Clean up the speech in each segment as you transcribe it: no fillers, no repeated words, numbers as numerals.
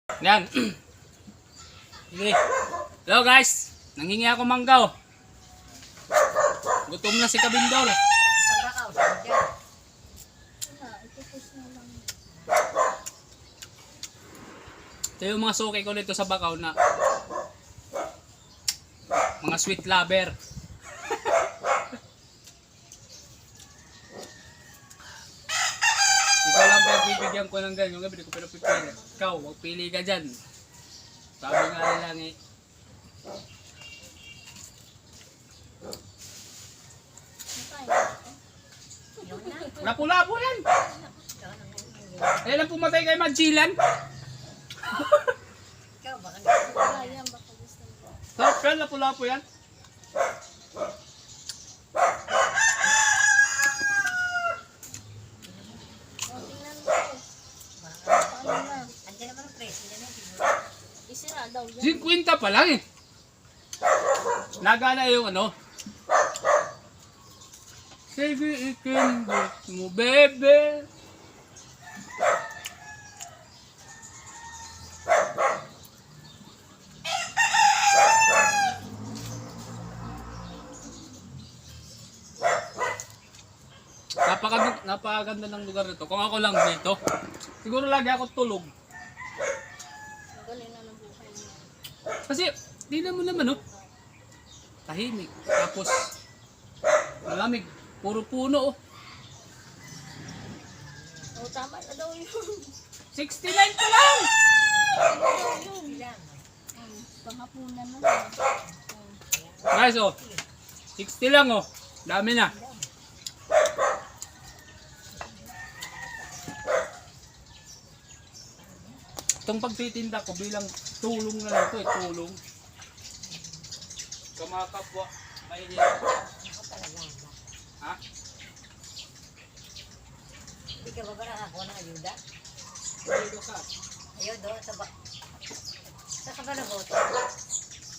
Yan. Sige. Hello guys. Nanghingi ako manggaw. Gutom na si Kabindol. Ito yung mga suki ko dito sa Bakaw na mga sweet lover. Ikaw lang pero bibigyan ko ng ganyan. Yung gabi ko pero pipili. Ikaw, magpili ka dyan. Sabi nga nilang eh. Lapu-lapu yan. Ayan ang pumatay kay Magjilan. Sarap yan, lapu-lapu yan. Isira daw yan. 50 pa lang eh. Nagana yung ano. Sige ikindot mo bebe. Napakaganda ng lugar nito. Kung ako lang dito, siguro lagi ako tulog. Galing na ng buhay niya. Kasi, di naman oh. Tahimik. Tapos, malamig. Puro puno oh. Oh, tama na daw yun. 69 pa lang! Panghapunan na. Guys oh, 60 lang oh. Dami na. Itong pagtitinda ko bilang tulong na lang ito eh, tulong. Kamakapwa, mahihirap. Ha? Hindi ka ba nakakuha ng ayuda? Dito ka. Ayun doon, sa ka ba naboto?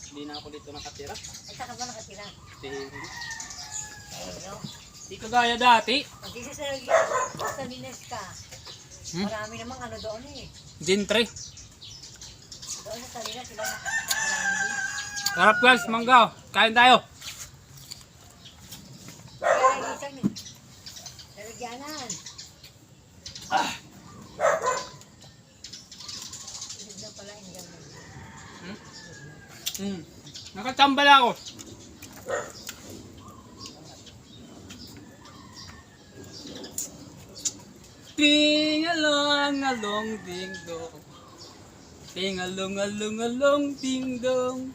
Hindi na ako dito nakatira. Ay, sa ka ba nakatira? Hindi. Ayun. Di kagaya dati. Hindi sa Lines ka. Marami namang ano doon eh. Gentry. Doon sa Salinas sila marami. Harap guys, manggaw. Kain tayo. Kaya isang lalagyanan. Ilig na pala yung gano'n. Nakatambal ako. Ding along along ding dong. Ding along along along ding dong.